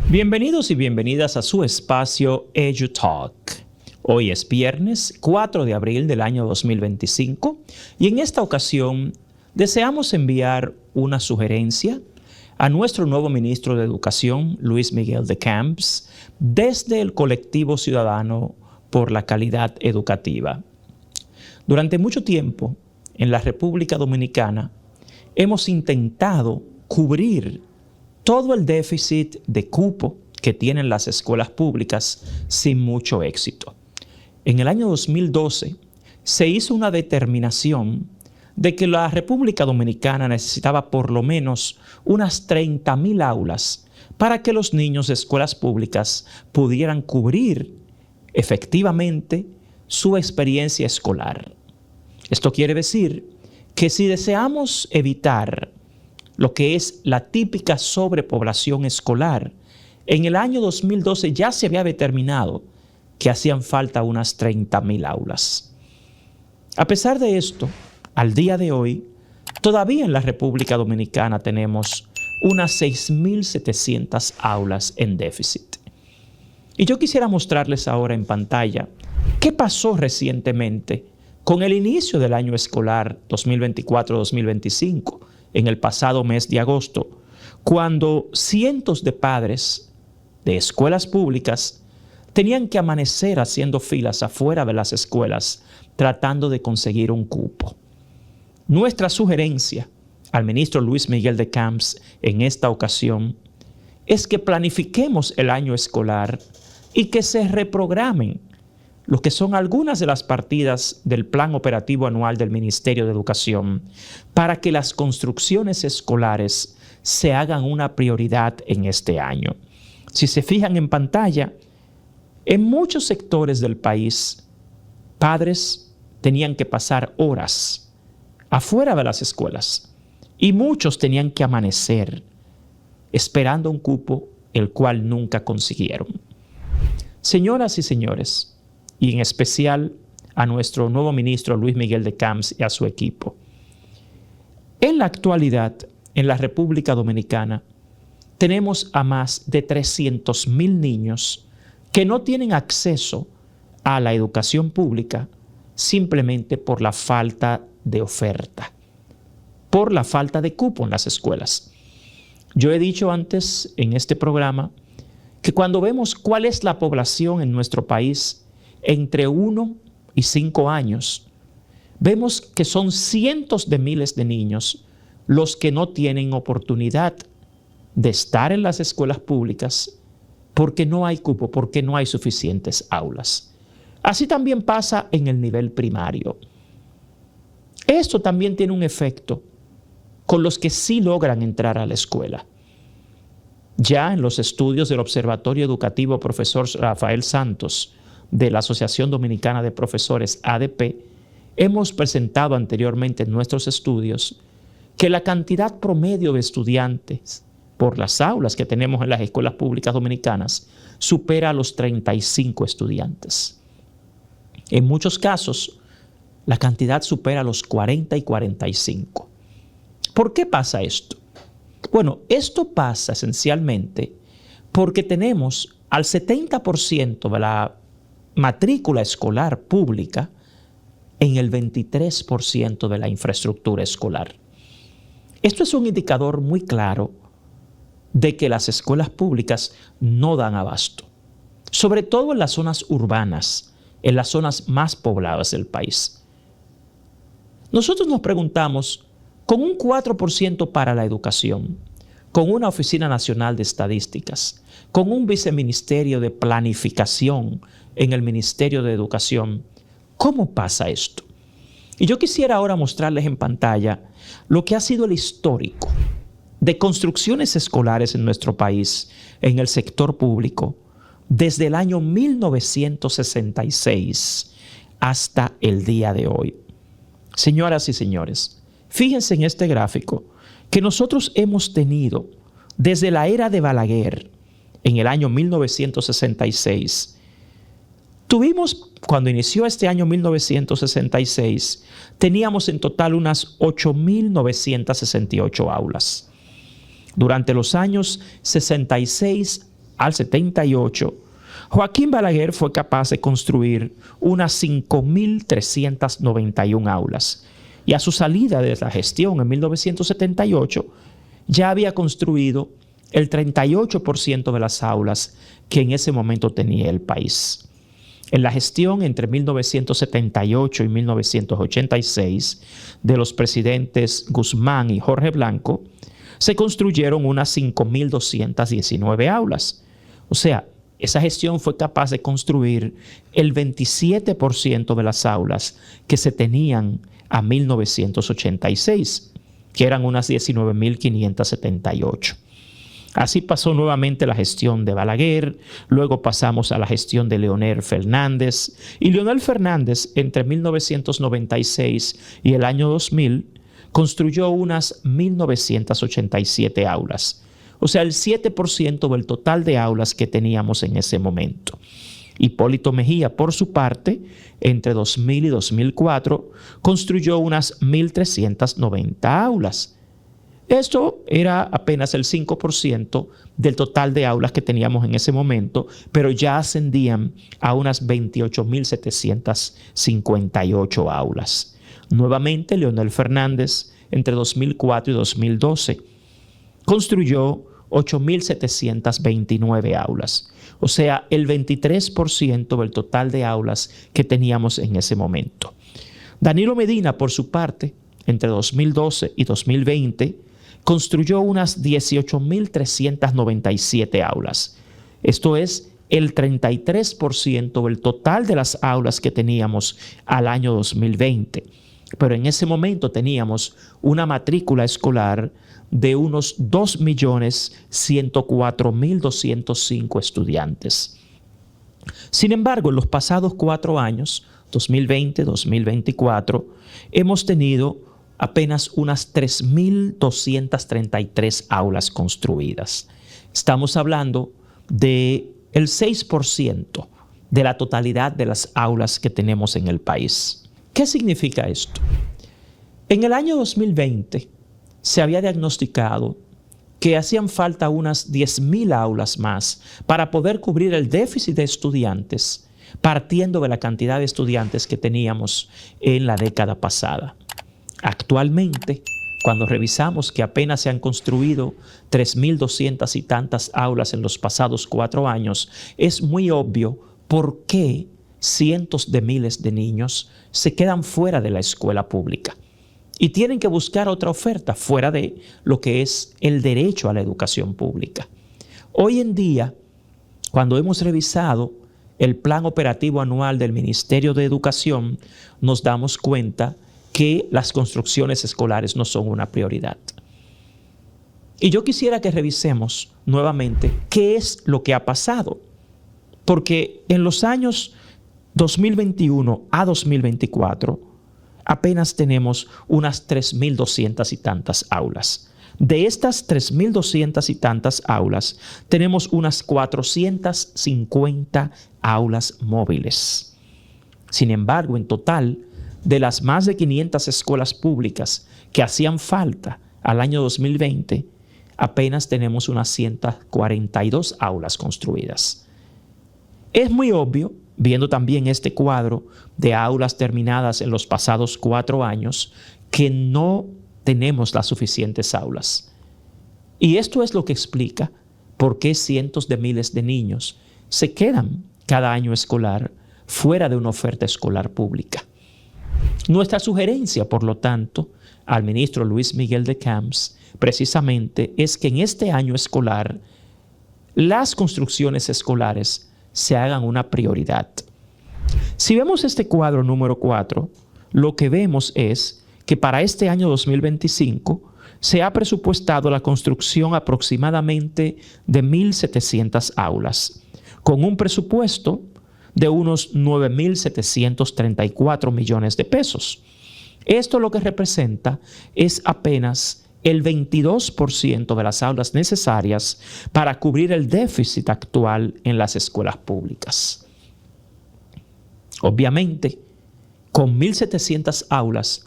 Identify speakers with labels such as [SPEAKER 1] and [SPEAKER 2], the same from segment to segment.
[SPEAKER 1] Bienvenidos y bienvenidas a su espacio EduTalk. Hoy es viernes 4 de abril del año 2025 y en esta ocasión deseamos enviar una sugerencia a nuestro nuevo ministro de Educación, Luis Miguel de Camps, desde el colectivo ciudadano por la calidad educativa. Durante mucho tiempo, en la República Dominicana, hemos intentado cubrir todo el déficit de cupo que tienen las escuelas públicas sin mucho éxito. En el año 2012 se hizo una determinación de que la República Dominicana necesitaba por lo menos unas 30,000 aulas para que los niños de escuelas públicas pudieran cubrir efectivamente su experiencia escolar. Esto quiere decir que si deseamos evitar lo que es la típica sobrepoblación escolar, en el año 2012 ya se había determinado que hacían falta unas 30,000 aulas. A pesar de esto, al día de hoy, todavía en la República Dominicana tenemos unas 6,700 aulas en déficit. Y yo quisiera mostrarles ahora en pantalla qué pasó recientemente con el inicio del año escolar 2024-2025, en el pasado mes de agosto, cuando cientos de padres de escuelas públicas tenían que amanecer haciendo filas afuera de las escuelas tratando de conseguir un cupo. Nuestra sugerencia al ministro Luis Miguel de Camps en esta ocasión es que planifiquemos el año escolar y que se reprogramen lo que son algunas de las partidas del Plan Operativo Anual del Ministerio de Educación para que las construcciones escolares se hagan una prioridad en este año. Si se fijan en pantalla, en muchos sectores del país, padres tenían que pasar horas afuera de las escuelas y muchos tenían que amanecer esperando un cupo, el cual nunca consiguieron. Señoras y señores, y en especial a nuestro nuevo ministro Luis Miguel de Camps y a su equipo. En la actualidad, en la República Dominicana, tenemos a más de 300,000 niños que no tienen acceso a la educación pública simplemente por la falta de oferta, por la falta de cupo en las escuelas. Yo he dicho antes en este programa que cuando vemos cuál es la población en nuestro país entre 1 y 5 años, vemos que son cientos de miles de niños los que no tienen oportunidad de estar en las escuelas públicas porque no hay cupo, porque no hay suficientes aulas. Así también pasa en el nivel primario. Esto también tiene un efecto con los que sí logran entrar a la escuela. Ya en los estudios del Observatorio Educativo Profesor Rafael Santos, de la Asociación Dominicana de Profesores, ADP, hemos presentado anteriormente en nuestros estudios que la cantidad promedio de estudiantes por las aulas que tenemos en las escuelas públicas dominicanas supera a los 35 estudiantes. En muchos casos, la cantidad supera a los 40 y 45. ¿Por qué pasa esto? Bueno, esto pasa esencialmente porque tenemos al 70% de la matrícula escolar pública en el 23% de la infraestructura escolar. Esto es un indicador muy claro de que las escuelas públicas no dan abasto, sobre todo en las zonas urbanas, en las zonas más pobladas del país. Nosotros nos preguntamos, con un 4% para la educación, con una Oficina Nacional de Estadísticas, con un viceministerio de planificación en el Ministerio de Educación, ¿cómo pasa esto? Y yo quisiera ahora mostrarles en pantalla lo que ha sido el histórico de construcciones escolares en nuestro país, en el sector público, desde el año 1966 hasta el día de hoy. Señoras y señores, fíjense en este gráfico que nosotros hemos tenido desde la era de Balaguer, en el año 1966, Cuando inició este año 1966, teníamos en total unas 8.968 aulas. Durante los años 66 al 78, Joaquín Balaguer fue capaz de construir unas 5.391 aulas. Y a su salida de la gestión en 1978, ya había construido el 38% de las aulas que en ese momento tenía el país. En la gestión entre 1978 y 1986 de los presidentes Guzmán y Jorge Blanco, se construyeron unas 5.219 aulas. O sea, esa gestión fue capaz de construir el 27% de las aulas que se tenían a 1986, que eran unas 19.578. Así pasó nuevamente la gestión de Balaguer, luego pasamos a la gestión de Leonel Fernández, y Leonel Fernández entre 1996 y el año 2000 construyó unas 1.987 aulas, o sea, el 7% del total de aulas que teníamos en ese momento. Hipólito Mejía, por su parte, entre 2000 y 2004, construyó unas 1.390 aulas. Esto era apenas el 5% del total de aulas que teníamos en ese momento, pero ya ascendían a unas 28.758 aulas. Nuevamente, Leonel Fernández, entre 2004 y 2012, construyó 8.729 aulas, o sea, el 23% del total de aulas que teníamos en ese momento. Danilo Medina, por su parte, entre 2012 y 2020, construyó unas 18.397 aulas. Esto es el 33% del total de las aulas que teníamos al año 2020. Pero en ese momento teníamos una matrícula escolar de unos 2.104.205 estudiantes. Sin embargo, en los pasados 4 años, 2020-2024, hemos tenido apenas unas 3.233 aulas construidas. Estamos hablando del 6% de la totalidad de las aulas que tenemos en el país. ¿Qué significa esto? En el año 2020 se había diagnosticado que hacían falta unas 10.000 aulas más para poder cubrir el déficit de estudiantes, partiendo de la cantidad de estudiantes que teníamos en la década pasada. Actualmente, cuando revisamos que apenas se han construido 3.200 y tantas aulas en los pasados 4 años, es muy obvio por qué cientos de miles de niños se quedan fuera de la escuela pública y tienen que buscar otra oferta fuera de lo que es el derecho a la educación pública. Hoy en día, cuando hemos revisado el plan operativo anual del Ministerio de Educación, nos damos cuenta que las construcciones escolares no son una prioridad. Y yo quisiera que revisemos nuevamente qué es lo que ha pasado. Porque en los años 2021 a 2024 apenas tenemos unas 3.200 y tantas aulas. De estas 3.200 y tantas aulas, tenemos unas 450 aulas móviles. Sin embargo, en total, de las más de 500 escuelas públicas que hacían falta al año 2020, apenas tenemos unas 142 aulas construidas. Es muy obvio, viendo también este cuadro de aulas terminadas en los pasados 4 años, que no tenemos las suficientes aulas. Y esto es lo que explica por qué cientos de miles de niños se quedan cada año escolar fuera de una oferta escolar pública. Nuestra sugerencia, por lo tanto, al ministro Luis Miguel de Camps, precisamente, es que en este año escolar las construcciones escolares se hagan una prioridad. Si vemos este cuadro número 4, lo que vemos es que para este año 2025 se ha presupuestado la construcción aproximadamente de 1.700 aulas, con un presupuesto de unos 9.734 millones de pesos. Esto lo que representa es apenas el 22% de las aulas necesarias para cubrir el déficit actual en las escuelas públicas. Obviamente, con 1.700 aulas,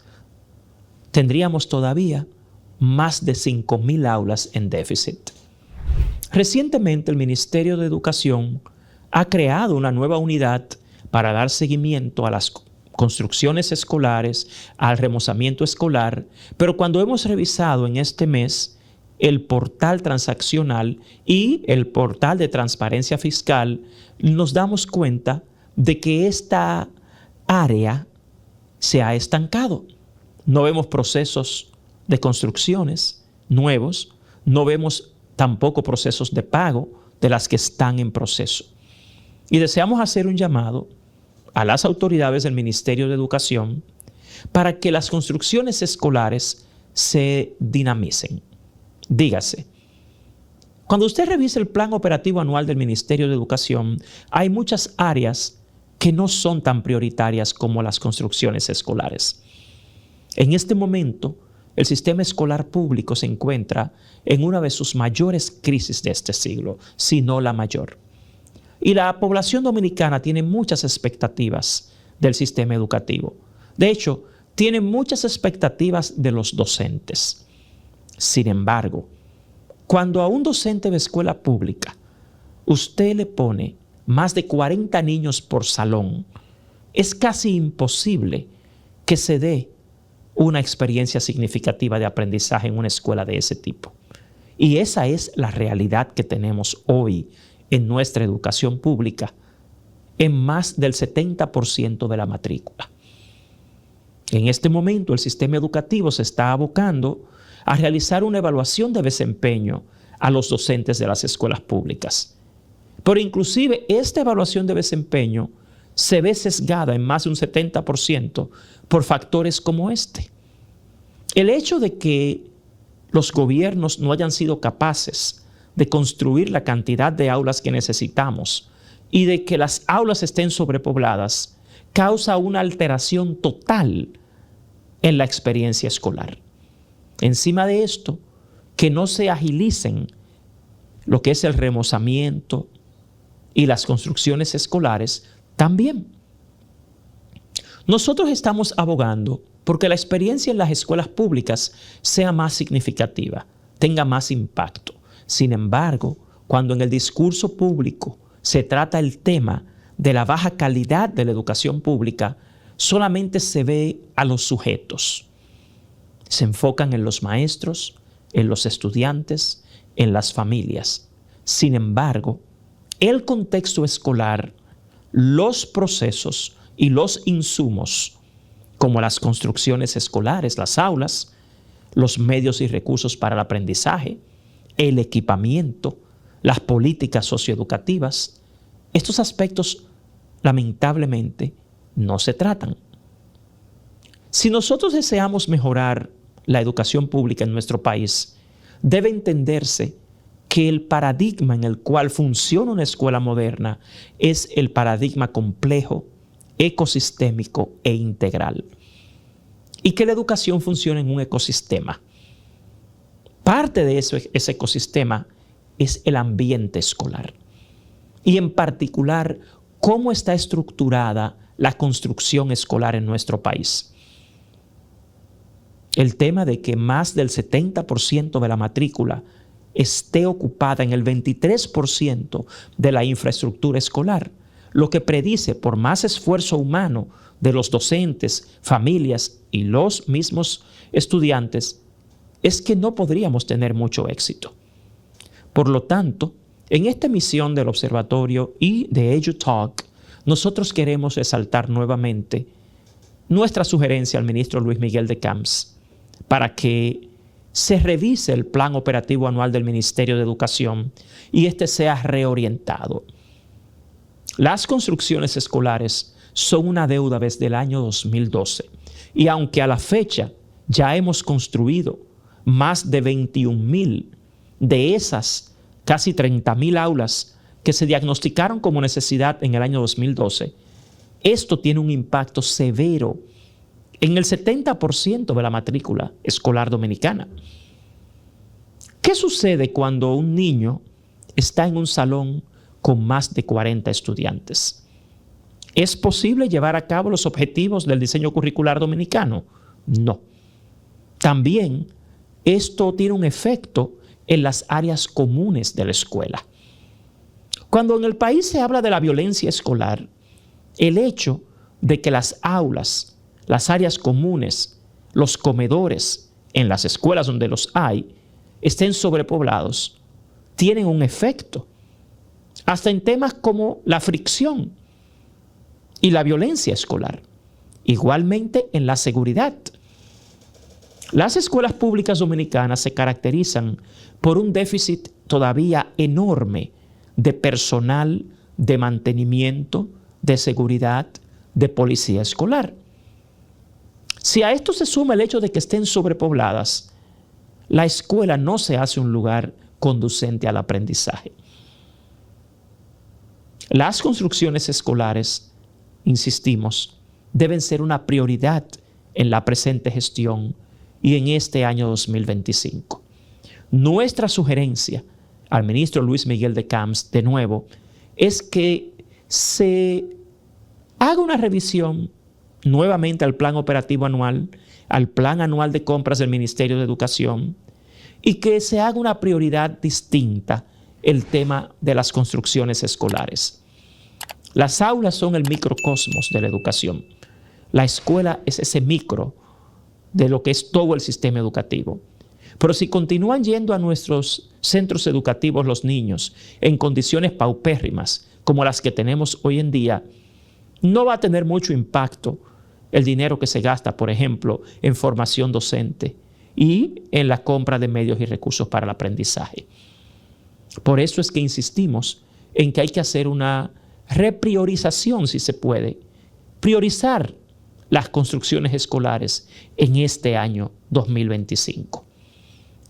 [SPEAKER 1] tendríamos todavía más de 5.000 aulas en déficit. Recientemente, el Ministerio de Educación ha creado una nueva unidad para dar seguimiento a las construcciones escolares, al remozamiento escolar, pero cuando hemos revisado en este mes el portal transaccional y el portal de transparencia fiscal, nos damos cuenta de que esta área se ha estancado. No vemos procesos de construcciones nuevos, no vemos tampoco procesos de pago de las que están en proceso. Y deseamos hacer un llamado a las autoridades del Ministerio de Educación para que las construcciones escolares se dinamicen. Dígase, cuando usted revise el plan operativo anual del Ministerio de Educación, hay muchas áreas que no son tan prioritarias como las construcciones escolares. En este momento, el sistema escolar público se encuentra en una de sus mayores crisis de este siglo, si no la mayor. Y la población dominicana tiene muchas expectativas del sistema educativo. De hecho, tiene muchas expectativas de los docentes. Sin embargo, cuando a un docente de escuela pública usted le pone más de 40 niños por salón, es casi imposible que se dé una experiencia significativa de aprendizaje en una escuela de ese tipo. Y esa es la realidad que tenemos hoy en nuestra educación pública, en más del 70% de la matrícula. En este momento, el sistema educativo se está abocando a realizar una evaluación de desempeño a los docentes de las escuelas públicas. Pero inclusive esta evaluación de desempeño se ve sesgada en más de un 70% por factores como este. El hecho de que los gobiernos no hayan sido capaces de construir la cantidad de aulas que necesitamos y de que las aulas estén sobrepobladas causa una alteración total en la experiencia escolar. Encima de esto, que no se agilicen lo que es el remozamiento y las construcciones escolares también. Nosotros estamos abogando porque la experiencia en las escuelas públicas sea más significativa, tenga más impacto. Sin embargo, cuando en el discurso público se trata el tema de la baja calidad de la educación pública, solamente se ve a los sujetos. Se enfocan en los maestros, en los estudiantes, en las familias. Sin embargo, el contexto escolar, los procesos y los insumos, como las construcciones escolares, las aulas, los medios y recursos para el aprendizaje, el equipamiento, las políticas socioeducativas, estos aspectos lamentablemente no se tratan. Si nosotros deseamos mejorar la educación pública en nuestro país, debe entenderse que el paradigma en el cual funciona una escuela moderna es el paradigma complejo, ecosistémico e integral. Y que la educación funciona en un ecosistema. Parte de ese ecosistema es el ambiente escolar. Y en particular, cómo está estructurada la construcción escolar en nuestro país. El tema de que más del 70% de la matrícula esté ocupada en el 23% de la infraestructura escolar, lo que predice por más esfuerzo humano de los docentes, familias y los mismos estudiantes, es que no podríamos tener mucho éxito. Por lo tanto, en esta emisión del Observatorio y de EduTalk, nosotros queremos resaltar nuevamente nuestra sugerencia al ministro Luis Miguel de Camps para que se revise el plan operativo anual del Ministerio de Educación y este sea reorientado. Las construcciones escolares son una deuda desde el año 2012 y aunque a la fecha ya hemos construido más de 21,000 de esas casi 30,000 aulas que se diagnosticaron como necesidad en el año 2012, esto tiene un impacto severo en el 70% de la matrícula escolar dominicana. ¿Qué sucede cuando un niño está en un salón con más de 40 estudiantes? ¿Es posible llevar a cabo los objetivos del diseño curricular dominicano? No. También esto tiene un efecto en las áreas comunes de la escuela. Cuando en el país se habla de la violencia escolar, el hecho de que las aulas, las áreas comunes, los comedores en las escuelas donde los hay, estén sobrepoblados, tienen un efecto. Hasta en temas como la fricción y la violencia escolar. Igualmente en la seguridad. Las escuelas públicas dominicanas se caracterizan por un déficit todavía enorme de personal, de mantenimiento, de seguridad, de policía escolar. Si a esto se suma el hecho de que estén sobrepobladas, la escuela no se hace un lugar conducente al aprendizaje. Las construcciones escolares, insistimos, deben ser una prioridad en la presente gestión y en este año 2025. Nuestra sugerencia al ministro Luis Miguel de Camps, de nuevo, es que se haga una revisión nuevamente al plan operativo anual, al plan anual de compras del Ministerio de Educación, y que se haga una prioridad distinta el tema de las construcciones escolares. Las aulas son el microcosmos de la educación. La escuela es ese micro de lo que es todo el sistema educativo. Pero si continúan yendo a nuestros centros educativos los niños en condiciones paupérrimas como las que tenemos hoy en día, no va a tener mucho impacto el dinero que se gasta, por ejemplo, en formación docente y en la compra de medios y recursos para el aprendizaje. Por eso es que insistimos en que hay que hacer una repriorización, si se puede, priorizar las construcciones escolares en este año 2025.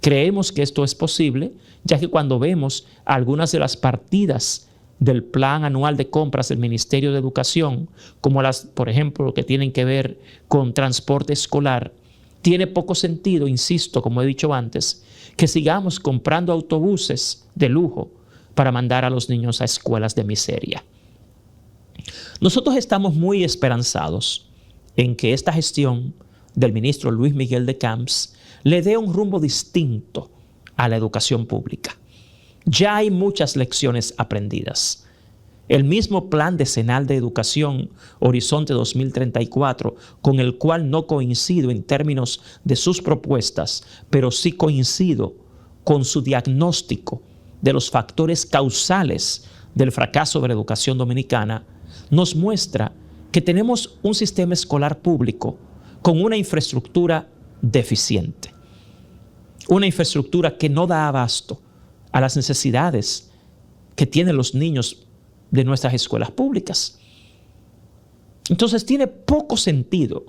[SPEAKER 1] Creemos que esto es posible, ya que cuando vemos algunas de las partidas del plan anual de compras del Ministerio de Educación, como las, por ejemplo, que tienen que ver con transporte escolar, tiene poco sentido, insisto, como he dicho antes, que sigamos comprando autobuses de lujo para mandar a los niños a escuelas de miseria. Nosotros estamos muy esperanzados en que esta gestión del ministro Luis Miguel de Camps le dé un rumbo distinto a la educación pública. Ya hay muchas lecciones aprendidas. El mismo plan decenal de educación Horizonte 2034, con el cual no coincido en términos de sus propuestas, pero sí coincido con su diagnóstico de los factores causales del fracaso de la educación dominicana, nos muestra que tenemos un sistema escolar público con una infraestructura deficiente. Una infraestructura que no da abasto a las necesidades que tienen los niños de nuestras escuelas públicas. Entonces tiene poco sentido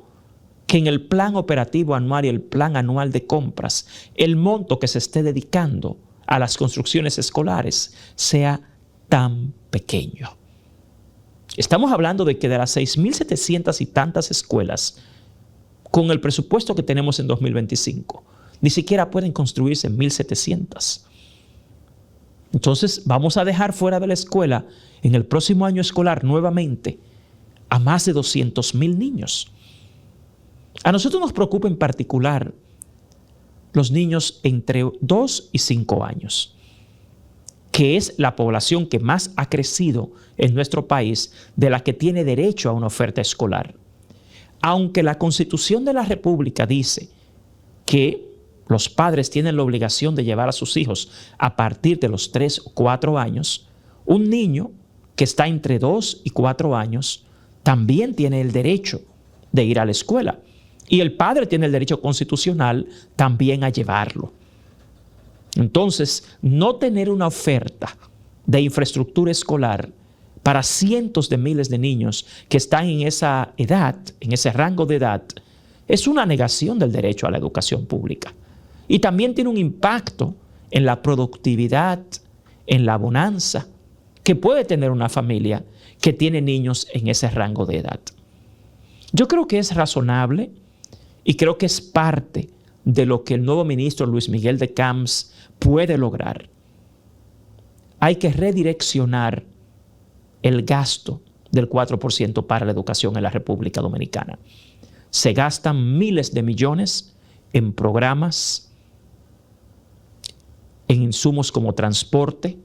[SPEAKER 1] que en el plan operativo anual y el plan anual de compras el monto que se esté dedicando a las construcciones escolares sea tan pequeño. Estamos hablando de que de las 6.700 y tantas escuelas, con el presupuesto que tenemos en 2025, ni siquiera pueden construirse 1.700. Entonces vamos a dejar fuera de la escuela en el próximo año escolar nuevamente a más de 200,000 niños. A nosotros nos preocupa en particular los niños entre 2 y 5 años, que es la población que más ha crecido en nuestro país, de la que tiene derecho a una oferta escolar. Aunque la Constitución de la República dice que los padres tienen la obligación de llevar a sus hijos a partir de los 3 o 4 años, un niño que está entre 2 y 4 años también tiene el derecho de ir a la escuela. Y el padre tiene el derecho constitucional también a llevarlo. Entonces, no tener una oferta de infraestructura escolar para cientos de miles de niños que están en esa edad, en ese rango de edad, es una negación del derecho a la educación pública. Y también tiene un impacto en la productividad, en la bonanza que puede tener una familia que tiene niños en ese rango de edad. Yo creo que es razonable y creo que es parte de lo que el nuevo ministro Luis Miguel de Camps puede lograr. Hay que redireccionar el gasto del 4% para la educación en la República Dominicana. Se gastan miles de millones en programas, en insumos como transporte,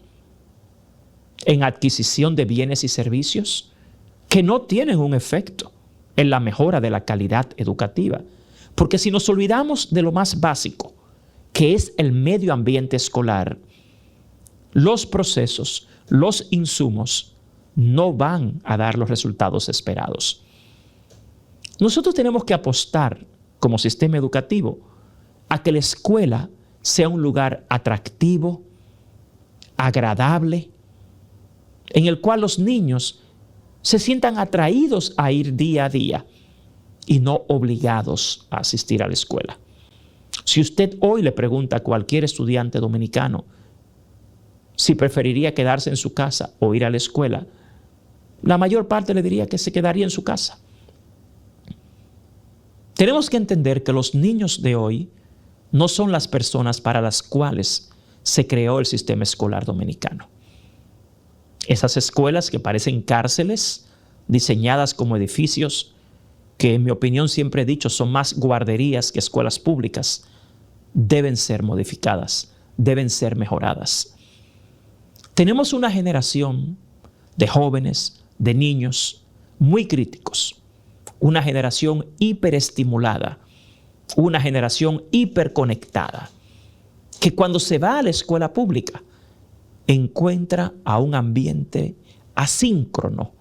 [SPEAKER 1] en adquisición de bienes y servicios que no tienen un efecto en la mejora de la calidad educativa. Porque si nos olvidamos de lo más básico, que es el medio ambiente escolar, los procesos, los insumos no van a dar los resultados esperados. Nosotros tenemos que apostar como sistema educativo a que la escuela sea un lugar atractivo, agradable, en el cual los niños se sientan atraídos a ir día a día y no obligados a asistir a la escuela. Si usted hoy le pregunta a cualquier estudiante dominicano si preferiría quedarse en su casa o ir a la escuela, la mayor parte le diría que se quedaría en su casa. Tenemos que entender que los niños de hoy no son las personas para las cuales se creó el sistema escolar dominicano. Esas escuelas que parecen cárceles, diseñadas como edificios, que en mi opinión siempre he dicho son más guarderías que escuelas públicas, deben ser modificadas, deben ser mejoradas. Tenemos una generación de jóvenes, de niños muy críticos, una generación hiperestimulada, una generación hiperconectada, que cuando se va a la escuela pública encuentra a un ambiente asíncrono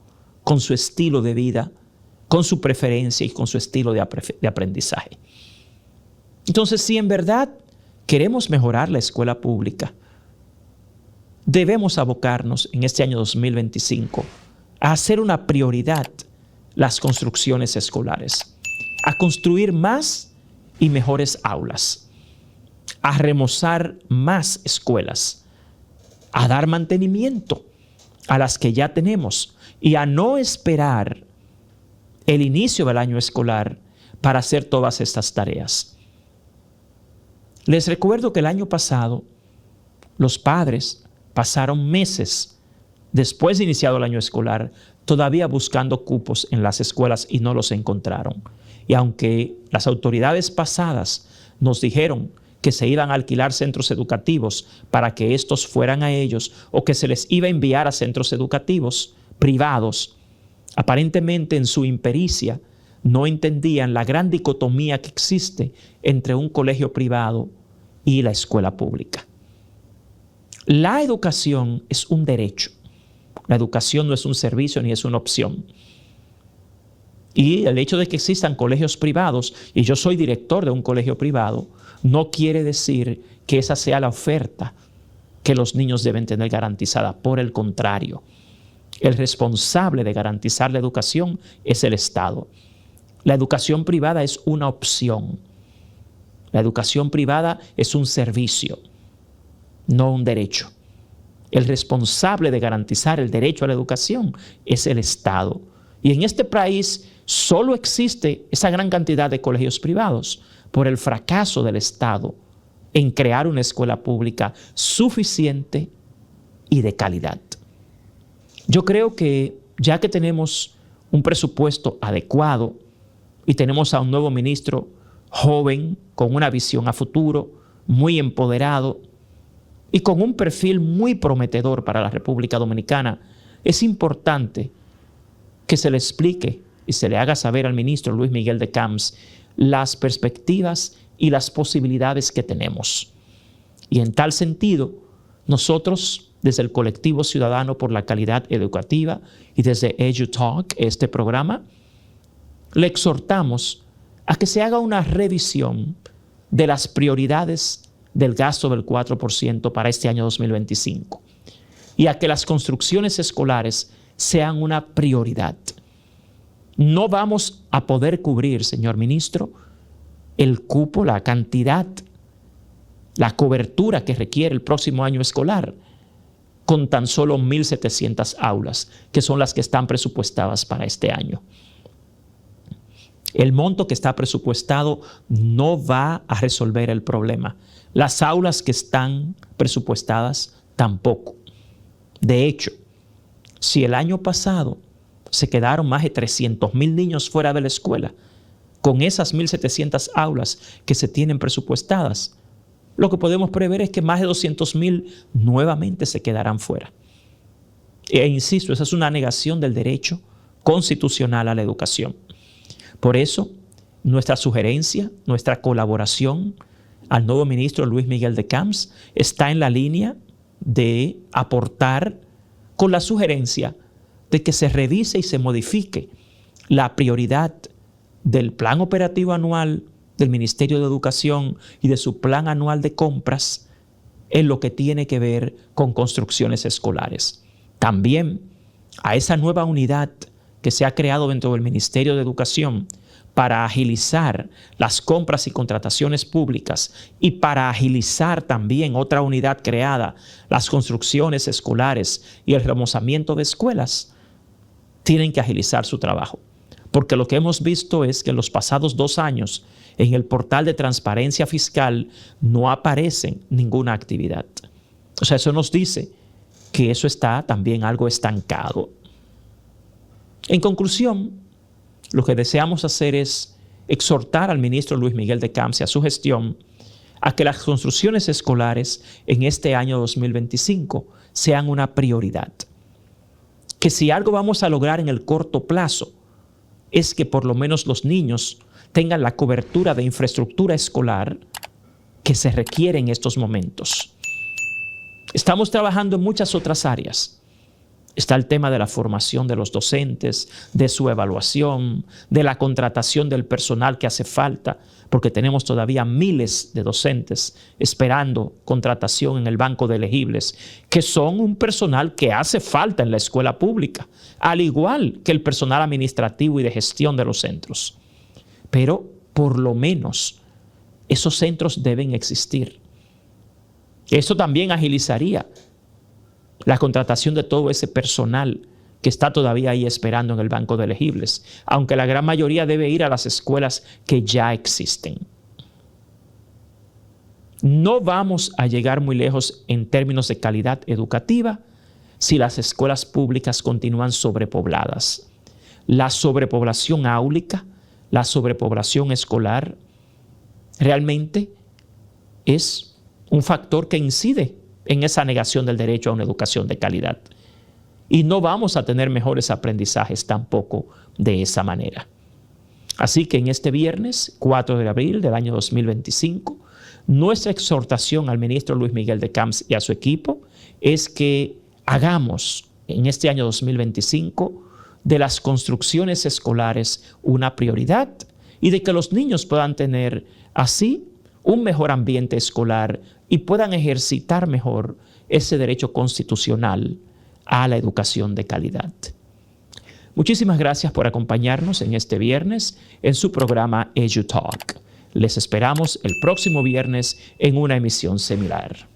[SPEAKER 1] con su estilo de vida, con su preferencia y con su estilo de aprendizaje. Entonces, si en verdad queremos mejorar la escuela pública, debemos abocarnos en este año 2025 a hacer una prioridad las construcciones escolares, a construir más y mejores aulas, a remozar más escuelas, a dar mantenimiento a las que ya tenemos y a no esperar el inicio del año escolar para hacer todas estas tareas. Les recuerdo que el año pasado los padres pasaron meses después de iniciado el año escolar todavía buscando cupos en las escuelas y no los encontraron. Y aunque las autoridades pasadas nos dijeron que se iban a alquilar centros educativos para que estos fueran a ellos o que se les iba a enviar a centros educativos privados, aparentemente en su impericia no entendían la gran dicotomía que existe entre un colegio privado y la escuela pública. La educación es un derecho. La educación no es un servicio ni es una opción. Y el hecho de que existan colegios privados, y yo soy director de un colegio privado, no quiere decir que esa sea la oferta que los niños deben tener garantizada. Por el contrario, el responsable de garantizar la educación es el Estado. La educación privada es una opción. La educación privada es un servicio, no un derecho. El responsable de garantizar el derecho a la educación es el Estado. Y en este país solo existe esa gran cantidad de colegios privados por el fracaso del Estado en crear una escuela pública suficiente y de calidad. Yo creo que ya que tenemos un presupuesto adecuado y tenemos a un nuevo ministro joven, con una visión a futuro, muy empoderado y con un perfil muy prometedor para la República Dominicana, es importante que se le explique y se le haga saber al ministro Luis Miguel de Camps las perspectivas y las posibilidades que tenemos. Y en tal sentido, nosotros, desde el Colectivo Ciudadano por la Calidad Educativa y desde EduTalk, este programa, le exhortamos a que se haga una revisión de las prioridades del gasto del 4% para este año 2025 y a que las construcciones escolares sean una prioridad. No vamos a poder cubrir, señor ministro, el cupo, la cantidad, la cobertura que requiere el próximo año escolar con tan solo 1,700 aulas, que son las que están presupuestadas para este año. El monto que está presupuestado no va a resolver el problema. Las aulas que están presupuestadas tampoco. De hecho, si el año pasado se quedaron más de 300,000 niños fuera de la escuela, con esas 1,700 aulas que se tienen presupuestadas. Lo que podemos prever es que más de 200,000 nuevamente se quedarán fuera. E insisto, esa es una negación del derecho constitucional a la educación. Por eso, nuestra sugerencia, nuestra colaboración al nuevo ministro Luis Miguel de Camps está en la línea de aportar con la sugerencia de que se revise y se modifique la prioridad del plan operativo anual del Ministerio de Educación y de su plan anual de compras en lo que tiene que ver con construcciones escolares. También a esa nueva unidad que se ha creado dentro del Ministerio de Educación para agilizar las compras y contrataciones públicas y para agilizar también otra unidad creada, las construcciones escolares y el remozamiento de escuelas, tienen que agilizar su trabajo. Porque lo que hemos visto es que en los pasados 2 años, en el portal de transparencia fiscal, no aparece ninguna actividad. O sea, eso nos dice que eso está también algo estancado. En conclusión, lo que deseamos hacer es exhortar al ministro Luis Miguel de Camps y a su gestión a que las construcciones escolares en este año 2025 sean una prioridad. Que si algo vamos a lograr en el corto plazo es que por lo menos los niños tengan la cobertura de infraestructura escolar que se requiere en estos momentos. Estamos trabajando en muchas otras áreas. Está el tema de la formación de los docentes, de su evaluación, de la contratación del personal que hace falta, porque tenemos todavía miles de docentes esperando contratación en el banco de elegibles, que son un personal que hace falta en la escuela pública, al igual que el personal administrativo y de gestión de los centros. Pero por lo menos esos centros deben existir. Eso también agilizaría la contratación de todo ese personal que está todavía ahí esperando en el banco de elegibles, aunque la gran mayoría debe ir a las escuelas que ya existen. No vamos a llegar muy lejos en términos de calidad educativa si las escuelas públicas continúan sobrepobladas. La sobrepoblación áulica, la sobrepoblación escolar, realmente es un factor que incide en esa negación del derecho a una educación de calidad. Y no vamos a tener mejores aprendizajes tampoco de esa manera. Así que en este viernes, 4 de abril del año 2025, nuestra exhortación al ministro Luis Miguel de Camps y a su equipo es que hagamos en este año 2025 de las construcciones escolares una prioridad y de que los niños puedan tener así un mejor ambiente escolar y puedan ejercitar mejor ese derecho constitucional a la educación de calidad. Muchísimas gracias por acompañarnos en este viernes en su programa EduTalk. Les esperamos el próximo viernes en una emisión similar.